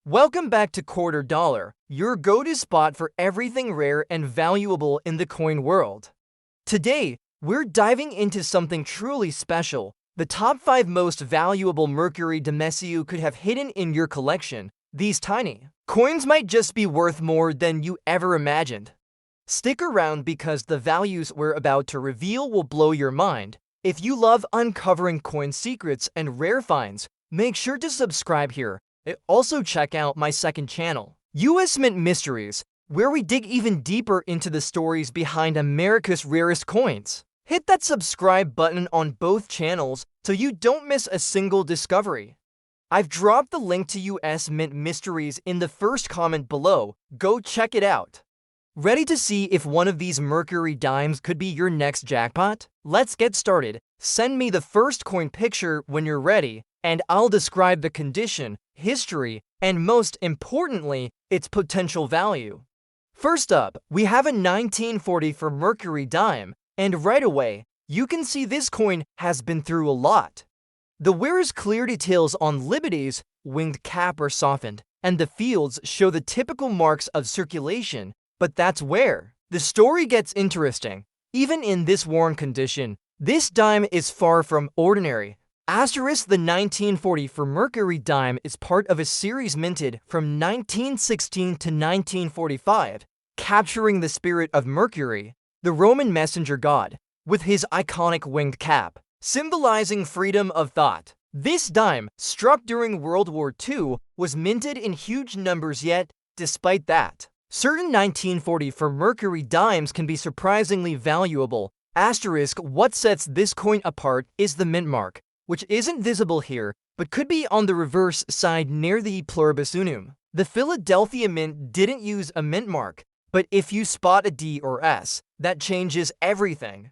Welcome back to Quarter Dollar, your go-to spot for everything rare and valuable in the coin world. Today, we're diving into something truly special, the top 5 most valuable Mercury dimes you could have hidden in your collection. These tiny coins might just be worth more than you ever imagined. Stick around because the values we're about to reveal will blow your mind. If you love uncovering coin secrets and rare finds, make sure to subscribe here. Also check out my second channel, US Mint Mysteries, where we dig even deeper into the stories behind America's rarest coins. Hit that subscribe button on both channels so you don't miss a single discovery. I've dropped the link to US Mint Mysteries in the first comment below. Go check it out. Ready to see if one of these Mercury dimes could be your next jackpot? Let's get started. Send me the first coin picture when you're ready, and I'll describe the condition, history, and most importantly, its potential value. First up, we have a 1940 for Mercury dime, and right away, you can see this coin has been through a lot. The wearer's clear details on Liberty's winged cap are softened, and the fields show the typical marks of circulation, but that's where the story gets interesting. Even in this worn condition, this dime is far from ordinary. Asterisk the 1940 for Mercury dime is part of a series minted from 1916 to 1945, capturing the spirit of Mercury, the Roman messenger god, with his iconic winged cap, symbolizing freedom of thought. This dime, struck during World War II, was minted in huge numbers, yet, despite that, certain 1940 for Mercury dimes can be surprisingly valuable. Asterisk what sets this coin apart is the mint mark, which isn't visible here, but could be on the reverse side near the pluribus unum. The Philadelphia Mint didn't use a mint mark, but if you spot a D or S, that changes everything.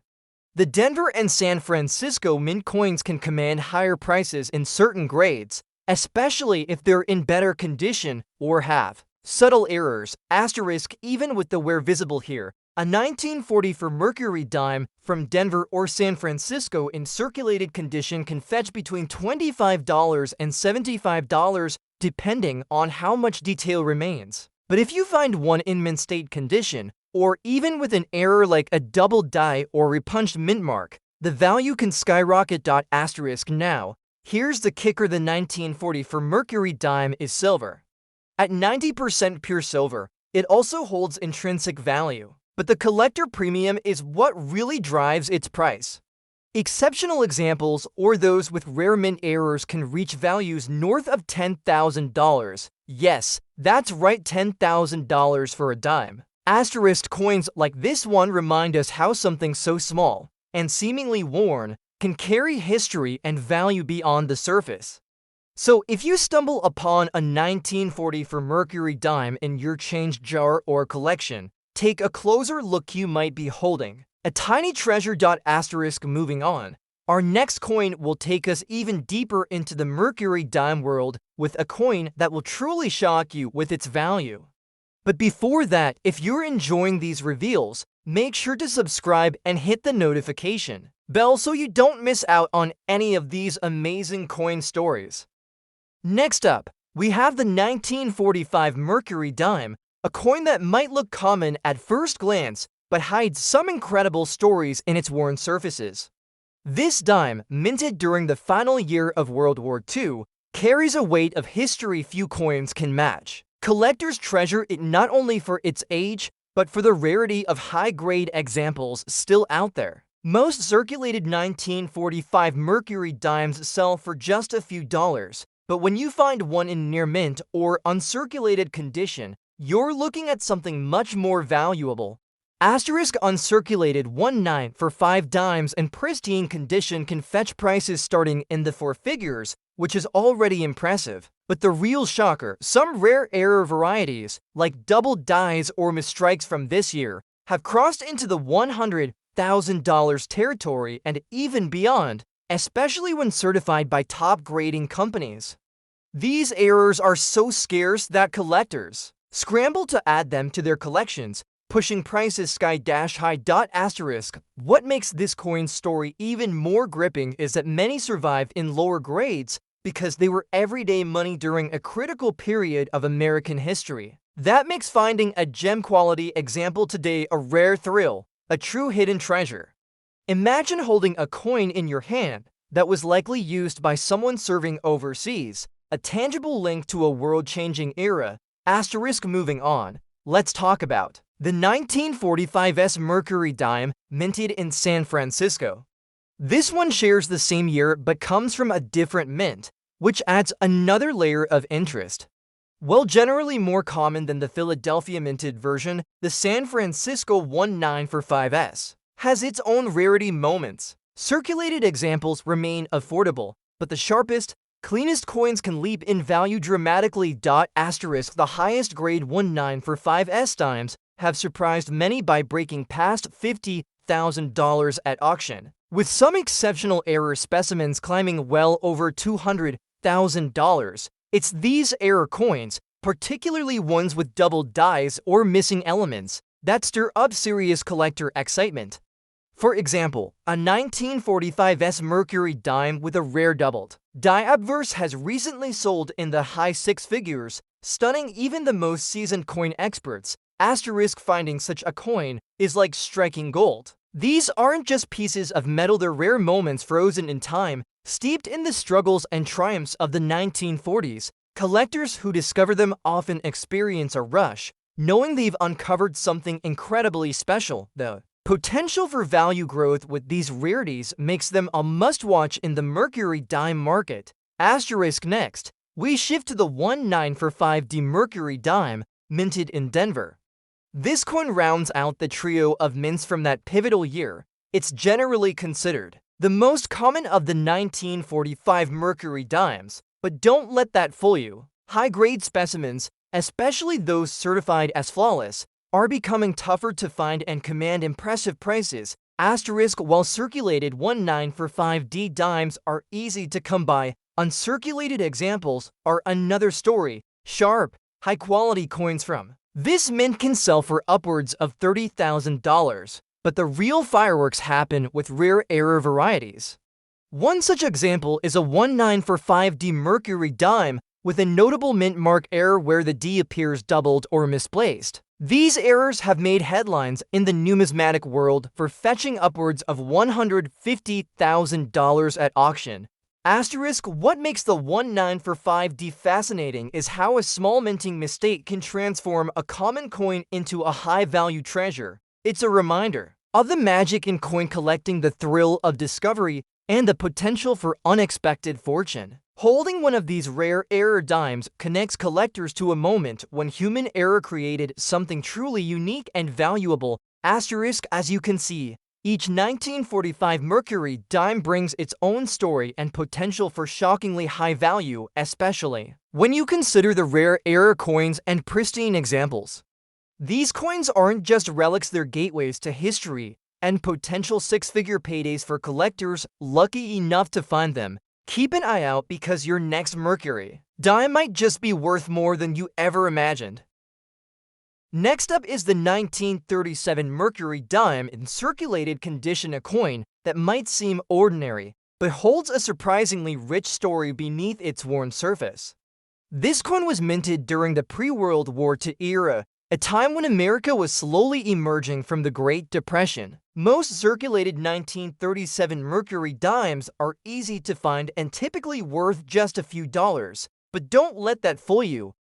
The Denver and San Francisco Mint coins can command higher prices in certain grades, especially if they're in better condition or have subtle errors. Asterisk even with the wear visible here, a 1940 for Mercury dime from Denver or San Francisco in circulated condition can fetch between $25 and $75 depending on how much detail remains. But if you find one in mint state condition, or even with an error like a double die or repunched mint mark, the value can skyrocket. Asterisk now, here's the kicker: the 1940 for Mercury dime is silver. At 90% pure silver, it also holds intrinsic value. But the collector premium is what really drives its price. Exceptional examples, or those with rare mint errors, can reach values north of $10,000. Yes, that's right, $10,000 for a dime. Asterisk coins like this one remind us how something so small and seemingly worn can carry history and value beyond the surface. So if you stumble upon a 1940 for Mercury dime in your change jar or collection, take a closer look. You might be holding a tiny treasure. Asterisk moving on, our next coin will take us even deeper into the Mercury dime world with a coin that will truly shock you with its value. But before that, if you're enjoying these reveals, make sure to subscribe and hit the notification bell so you don't miss out on any of these amazing coin stories. Next up, we have the 1945 Mercury dime, a coin that might look common at first glance, but hides some incredible stories in its worn surfaces. This dime, minted during the final year of World War II, carries a weight of history few coins can match. Collectors treasure it not only for its age, but for the rarity of high-grade examples still out there. Most circulated 1945 Mercury dimes sell for just a few dollars, but when you find one in near mint or uncirculated condition, you're looking at something much more valuable. Asterisk uncirculated 19 for 5 dimes in pristine condition can fetch prices starting in the 4 figures, which is already impressive. But the real shocker, some rare error varieties, like double dies or misstrikes from this year, have crossed into the $100,000 territory and even beyond, especially when certified by top grading companies. These errors are so scarce that collectors scramble to add them to their collections, pushing prices sky-high. Asterisk what makes this coin story even more gripping is that many survived in lower grades, because they were everyday money during a critical period of American history. That makes finding a gem-quality example today a rare thrill, a true hidden treasure. Imagine holding a coin in your hand that was likely used by someone serving overseas, a tangible link to a world-changing era. Moving on, let's talk about the 1945's Mercury dime minted in San Francisco. This one shares the same year but comes from a different mint, which adds another layer of interest. While generally more common than the Philadelphia minted version, the San Francisco 1945's has its own rarity moments. Circulated examples remain affordable, but the sharpest, cleanest coins can leap in value dramatically. The highest grade 1945's dimes have surprised many by breaking past $50,000 at auction, with some exceptional error specimens climbing well over $200,000. It's these error coins, particularly ones with double dies or missing elements, that stir up serious collector excitement. For example, a 1945's Mercury dime with a rare doubled die obverse has recently sold in the high six figures, stunning even the most seasoned coin experts. Finding such a coin is like striking gold. These aren't just pieces of metal, they're rare moments frozen in time, steeped in the struggles and triumphs of the 1940s. Collectors who discover them often experience a rush, knowing they've uncovered something incredibly special. The potential for value growth with these rarities makes them a must-watch in the Mercury dime market. Next, we shift to the 1945D Mercury dime, minted in Denver. This coin rounds out the trio of mints from that pivotal year. It's generally considered the most common of the 1945 Mercury dimes, but don't let that fool you. High-grade specimens, especially those certified as flawless, are becoming tougher to find and command impressive prices. While circulated 1945D dimes are easy to come by, uncirculated examples are another story. Sharp, high-quality coins from this mint can sell for upwards of $30,000, but the real fireworks happen with rare error varieties. One such example is a 1945D Mercury dime with a notable mint mark error where the D appears doubled or misplaced. These errors have made headlines in the numismatic world for fetching upwards of $150,000 at auction. What makes the 1945D fascinating is how a small minting mistake can transform a common coin into a high-value treasure. It's a reminder of the magic in coin collecting, the thrill of discovery, and the potential for unexpected fortune. Holding one of these rare error dimes connects collectors to a moment when human error created something truly unique and valuable. As you can see, each 1945 Mercury dime brings its own story and potential for shockingly high value, especially when you consider the rare error coins and pristine examples. These coins aren't just relics, they're gateways to history and potential six-figure paydays for collectors lucky enough to find them. Keep an eye out because your next Mercury dime might just be worth more than you ever imagined. Next up is the 1937 Mercury dime in circulated condition, a coin that might seem ordinary, but holds a surprisingly rich story beneath its worn surface. This coin was minted during the pre-World War II era, a time when America was slowly emerging from the Great Depression. Most circulated 1937 Mercury dimes are easy to find and typically worth just a few dollars, but don't let that fool you.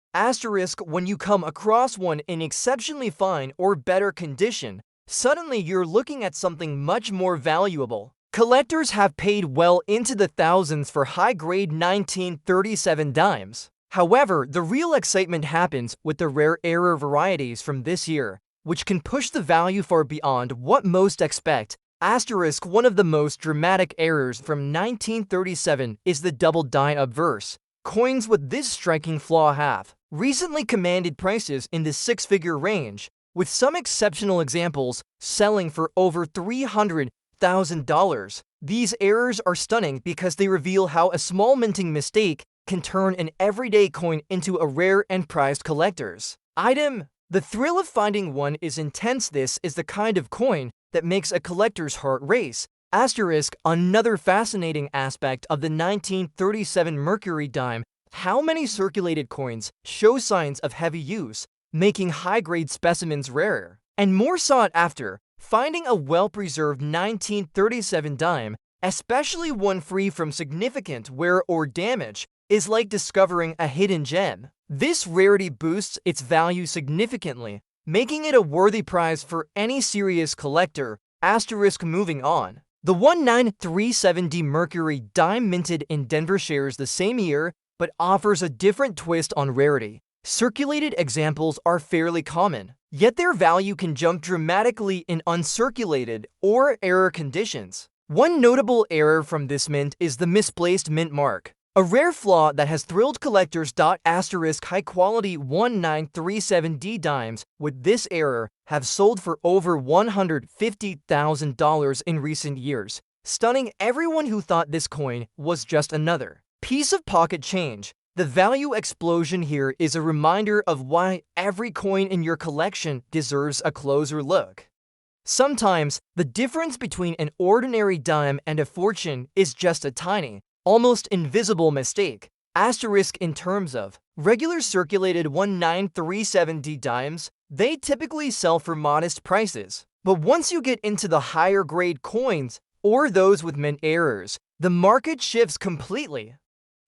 When you come across one in exceptionally fine or better condition, suddenly you're looking at something much more valuable. Collectors have paid well into the thousands for high-grade 1937 dimes. However, the real excitement happens with the rare error varieties from this year, which can push the value far beyond what most expect. One of the most dramatic errors from 1937 is the double die obverse. Coins with this striking flaw have recently commanded prices in the six-figure range, with some exceptional examples selling for over $300,000. These errors are stunning because they reveal how a small minting mistake can turn an everyday coin into a rare and prized collector's item. The thrill of finding one is intense. This is the kind of coin that makes a collector's heart race. Another fascinating aspect of the 1937 Mercury dime, how many circulated coins show signs of heavy use, making high-grade specimens rarer and more sought after. Finding a well-preserved 1937 dime, especially one free from significant wear or damage, is like discovering a hidden gem. This rarity boosts its value significantly, making it a worthy prize for any serious collector. Moving on. The 1937D Mercury dime minted in Denver shares the same year, but offers a different twist on rarity. Circulated examples are fairly common, yet their value can jump dramatically in uncirculated or error conditions. One notable error from this mint is the misplaced mint mark, a rare flaw that has thrilled collectors. High-quality 1937D dimes with this error have sold for over $150,000 in recent years, stunning everyone who thought this coin was just another piece of pocket change. The value explosion here is a reminder of why every coin in your collection deserves a closer look. Sometimes, the difference between an ordinary dime and a fortune is just a tiny, almost invisible mistake. In terms of regular circulated 1937D dimes, they typically sell for modest prices. But once you get into the higher grade coins, or those with mint errors, the market shifts completely.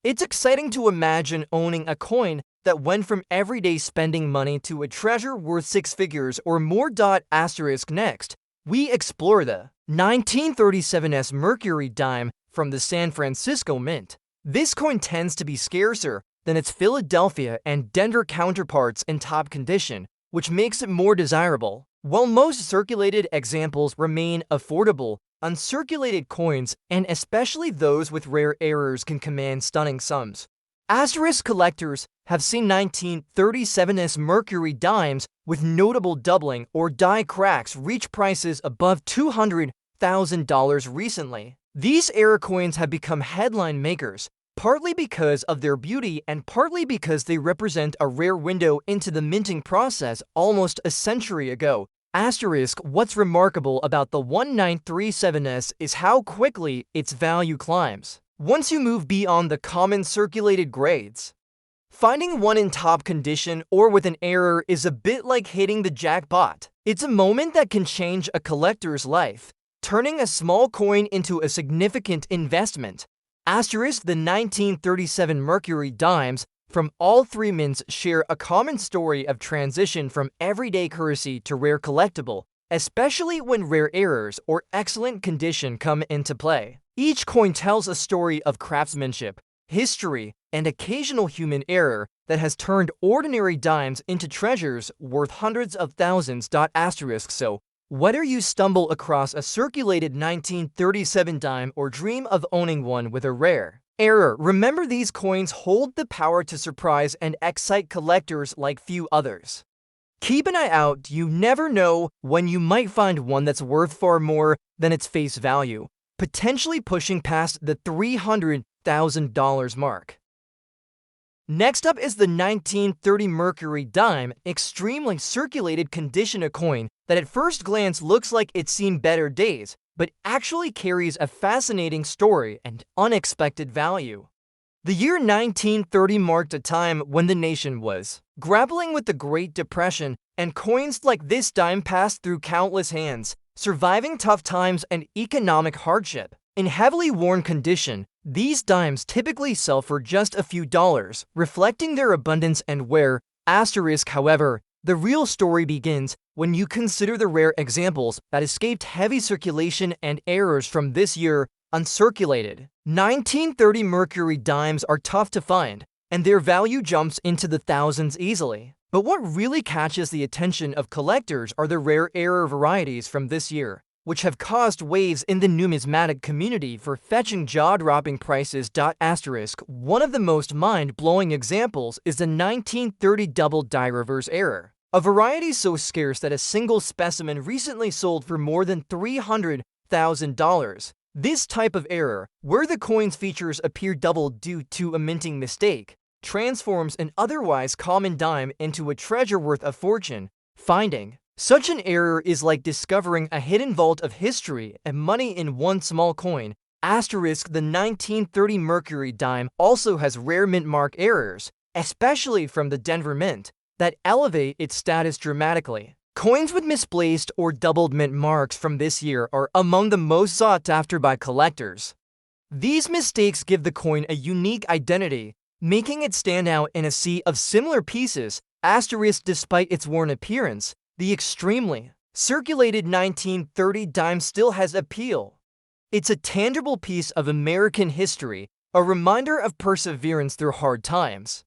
It's exciting to imagine owning a coin that went from everyday spending money to a treasure worth six figures or more. Next, we explore the 1937S Mercury dime from the San Francisco Mint. This coin tends to be scarcer than its Philadelphia and Denver counterparts in top condition, which makes it more desirable. While most circulated examples remain affordable, uncirculated coins, and especially those with rare errors, can command stunning sums. Collectors have seen 1937S Mercury dimes with notable doubling or die cracks reach prices above $200,000 recently. These error coins have become headline makers, partly because of their beauty and partly because they represent a rare window into the minting process almost a century ago. What's remarkable about the 1937S is how quickly its value climbs once you move beyond the common circulated grades. Finding one in top condition or with an error is a bit like hitting the jackpot. It's a moment that can change a collector's life, turning a small coin into a significant investment. The 1937 Mercury dimes from all three mints share a common story of transition from everyday currency to rare collectible, especially when rare errors or excellent condition come into play. Each coin tells a story of craftsmanship, history, and occasional human error that has turned ordinary dimes into treasures worth hundreds of thousands. So, whether you stumble across a circulated 1937 dime or dream of owning one with a rare error, remember these coins hold the power to surprise and excite collectors like few others. Keep an eye out, you never know when you might find one that's worth far more than its face value, potentially pushing past the $300,000 mark. Next up is the 1930 Mercury dime, extremely circulated condition, a coin that at first glance looks like it's seen better days, but actually carries a fascinating story and unexpected value. The year 1930 marked a time when the nation was grappling with the Great Depression, and coins like this dime passed through countless hands, surviving tough times and economic hardship. In heavily worn condition, these dimes typically sell for just a few dollars, reflecting their abundance and wear. However, the real story begins when you consider the rare examples that escaped heavy circulation and errors from this year. Uncirculated 1930 Mercury dimes are tough to find, and their value jumps into the thousands easily. But what really catches the attention of collectors are the rare error varieties from this year, which have caused waves in the numismatic community for fetching jaw-dropping prices. One of the most mind-blowing examples is the 1930 double die reverse error, a variety so scarce that a single specimen recently sold for more than $300,000. This type of error, where the coin's features appear doubled due to a minting mistake, transforms an otherwise common dime into a treasure worth a fortune. Finding Such an error is like discovering a hidden vault of history and money in one small coin. Asterisk the 1930 Mercury dime also has rare mint mark errors, especially from the Denver Mint, that elevate its status dramatically. Coins with misplaced or doubled mint marks from this year are among the most sought after by collectors. These mistakes give the coin a unique identity, making it stand out in a sea of similar pieces. Asterisk despite its worn appearance, the extremely circulated 1930 dime still has appeal. It's a tangible piece of American history, a reminder of perseverance through hard times.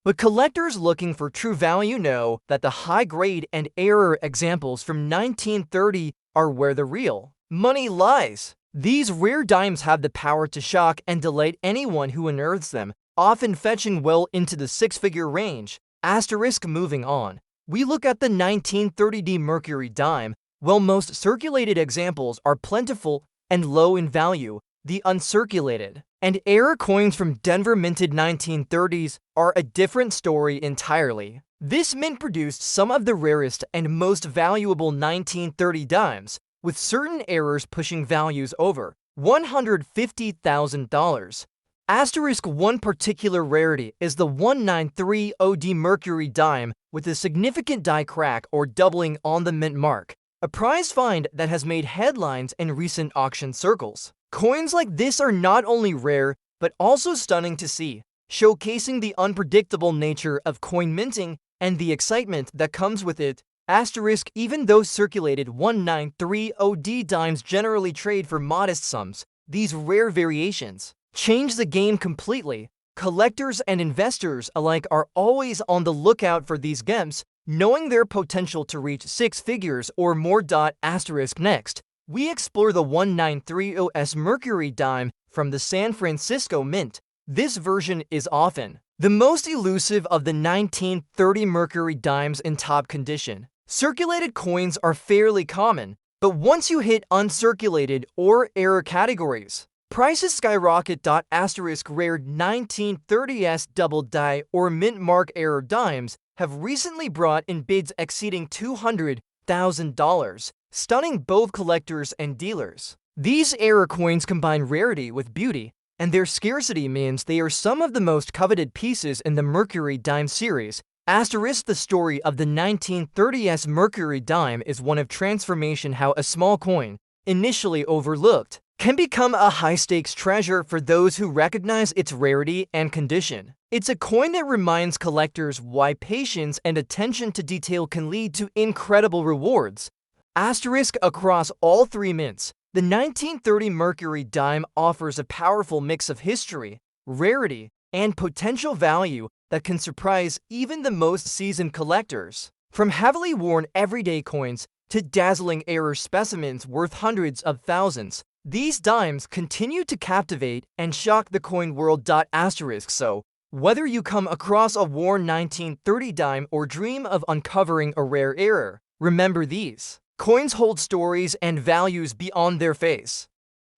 But collectors looking for true value know that the high-grade and error examples from 1930 are where the real money lies. These rare dimes have the power to shock and delight anyone who unearths them, often fetching well into the six-figure range. Asterisk moving on, we look at the 1930D Mercury dime. While most circulated examples are plentiful and low in value, the uncirculated and error coins from Denver minted 1930s are a different story entirely. This mint produced some of the rarest and most valuable 1930 dimes, with certain errors pushing values over $150,000. Asterisk one particular rarity is the 1930D Mercury dime with a significant die crack or doubling on the mint mark, a prized find that has made headlines in recent auction circles. Coins like this are not only rare, but also stunning to see, showcasing the unpredictable nature of coin minting and the excitement that comes with it. Asterisk even though circulated 1930D dimes generally trade for modest sums, these rare variations change the game completely. Collectors and investors alike are always on the lookout for these gems, knowing their potential to reach six figures or more. Asterisk next, we explore the 1930S Mercury dime from the San Francisco Mint. This version is often the most elusive of the 1930 Mercury dimes in top condition. Circulated coins are fairly common, but once you hit uncirculated or error categories, prices skyrocket. Asterisk rare 1930S double die or mint mark error dimes have recently brought in bids exceeding $200,000, stunning both collectors and dealers. These error coins combine rarity with beauty, and their scarcity means they are some of the most coveted pieces in the Mercury dime series. Asterisk the story of the 1930s Mercury dime is one of transformation, how a small coin, initially overlooked, can become a high-stakes treasure for those who recognize its rarity and condition. It's a coin that reminds collectors why patience and attention to detail can lead to incredible rewards. Asterisk across all three mints, the 1930 Mercury dime offers a powerful mix of history, rarity, and potential value that can surprise even the most seasoned collectors. From heavily worn everyday coins to dazzling error specimens worth hundreds of thousands, these dimes continue to captivate and shock the coin world. Asterisk so, whether you come across a worn 1930 dime or dream of uncovering a rare error, remember these coins hold stories and values beyond their face.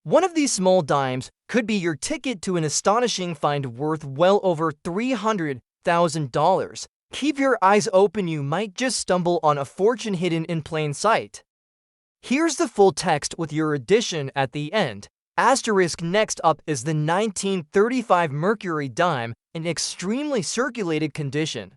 One of these small dimes could be your ticket to an astonishing find worth well over $300,000. Keep your eyes open, you might just stumble on a fortune hidden in plain sight. Here's the full text with your addition at the end. Asterisk next up is the 1935 Mercury dime in extremely circulated condition.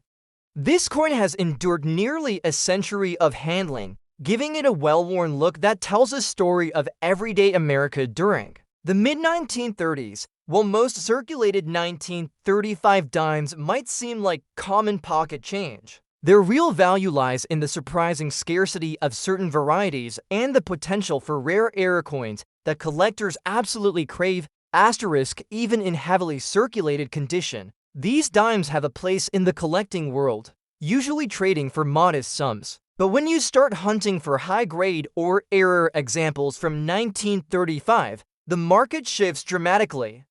This coin has endured nearly a century of handling, giving it a well-worn look that tells a story of everyday America during the mid-1930s. While most circulated 1935 dimes might seem like common pocket change, their real value lies in the surprising scarcity of certain varieties and the potential for rare error coins that collectors absolutely crave. Asterisk even in heavily circulated condition, these dimes have a place in the collecting world, usually trading for modest sums. But when you start hunting for high-grade or error examples from 1935, the market shifts dramatically.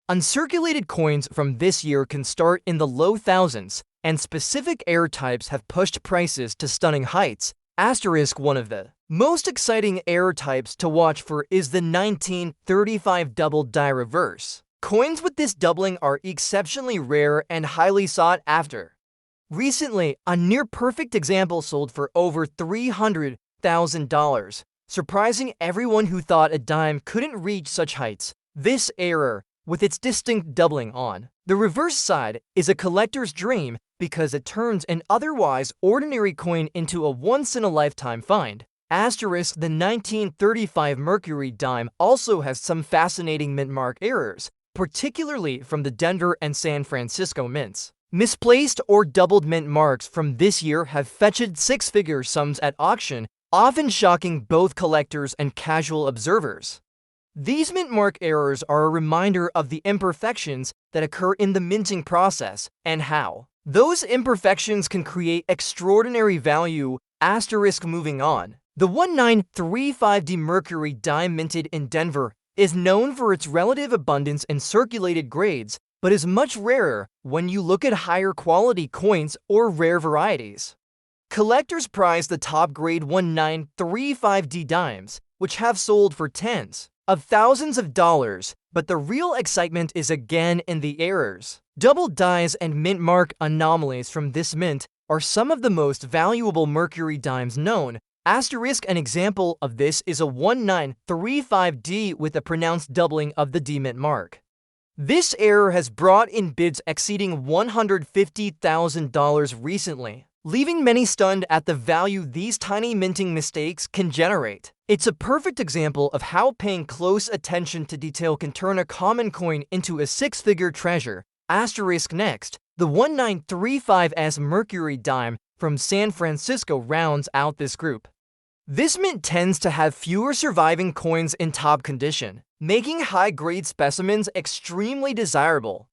Uncirculated coins from this year can start in the low thousands, and specific error types have pushed prices to stunning heights. Asterisk one of the most exciting error types to watch for is the 1935 double die reverse. Coins with this doubling are exceptionally rare and highly sought after. Recently, a near-perfect example sold for over $300,000, surprising everyone who thought a dime couldn't reach such heights. This error, with its distinct doubling on the reverse side, is a collector's dream because it turns an otherwise ordinary coin into a once-in-a-lifetime find. Asterisk, the 1935 Mercury dime also has some fascinating mint mark errors, particularly from the Denver and San Francisco mints. Misplaced or doubled mint marks from this year have fetched six-figure sums at auction, often shocking both collectors and casual observers. These mint mark errors are a reminder of the imperfections that occur in the minting process and how those imperfections can create extraordinary value. Asterisk, moving on. The 1935D Mercury dime minted in Denver is known for its relative abundance in circulated grades, but is much rarer when you look at higher quality coins or rare varieties. Collectors prize the top-grade 1935D dimes, which have sold for tens of thousands of dollars, but the real excitement is again in the errors. Double dies and mint mark anomalies from this mint are some of the most valuable Mercury dimes known. Asterisk, an example of this is a 1935D with a pronounced doubling of the D mint mark. This error has brought in bids exceeding $150,000 recently, leaving many stunned at the value these tiny minting mistakes can generate. It's a perfect example of how paying close attention to detail can turn a common coin into a six-figure treasure. Asterisk, next, the 1935S Mercury dime from San Francisco rounds out this group. This mint tends to have fewer surviving coins in top condition, making high-grade specimens extremely desirable.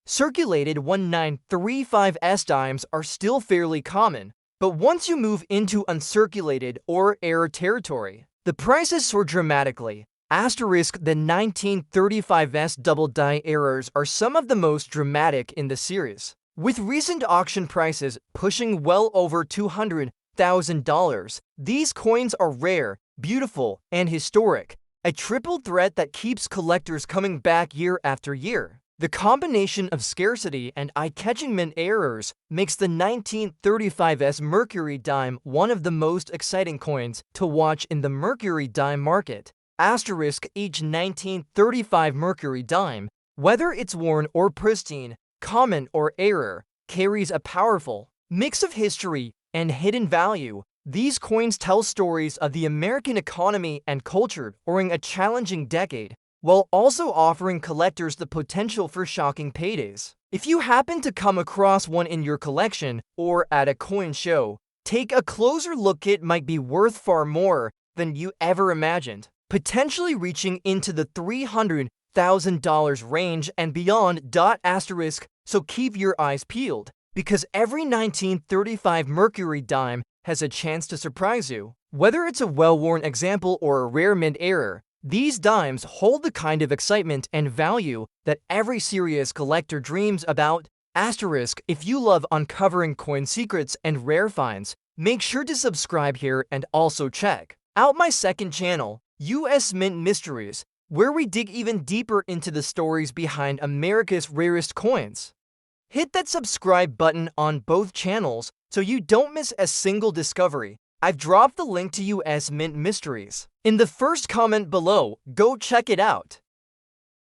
Circulated 1935S dimes are still fairly common, but once you move into uncirculated or error territory, the prices soar dramatically. Asterisk, the 1935S double die errors are some of the most dramatic in the series, with recent auction prices pushing well over $200,000. These coins are rare, beautiful, and historic, a triple threat that keeps collectors coming back year after year. The combination of scarcity and eye-catching mint errors makes the 1935S Mercury dime one of the most exciting coins to watch in the Mercury dime market. Asterisk, each 1935 Mercury dime, whether it's worn or pristine, common or error, carries a powerful mix of history and hidden value. These coins tell stories of the American economy and culture during a challenging decade, while also offering collectors the potential for shocking paydays. If you happen to come across one in your collection or at a coin show, take a closer look. It might be worth far more than you ever imagined, potentially reaching into the $300,000 range and beyond. Asterisk, so keep your eyes peeled, because every 1935 Mercury dime has a chance to surprise you. Whether it's a well-worn example or a rare mint error, these dimes hold the kind of excitement and value that every serious collector dreams about. Asterisk, if you love uncovering coin secrets and rare finds, make sure to subscribe here and also check out my second channel, US Mint Mysteries, where we dig even deeper into the stories behind America's rarest coins. Hit that subscribe button on both channels so you don't miss a single discovery. I've dropped the link to US Mint Mysteries in the first comment below. Go check it out.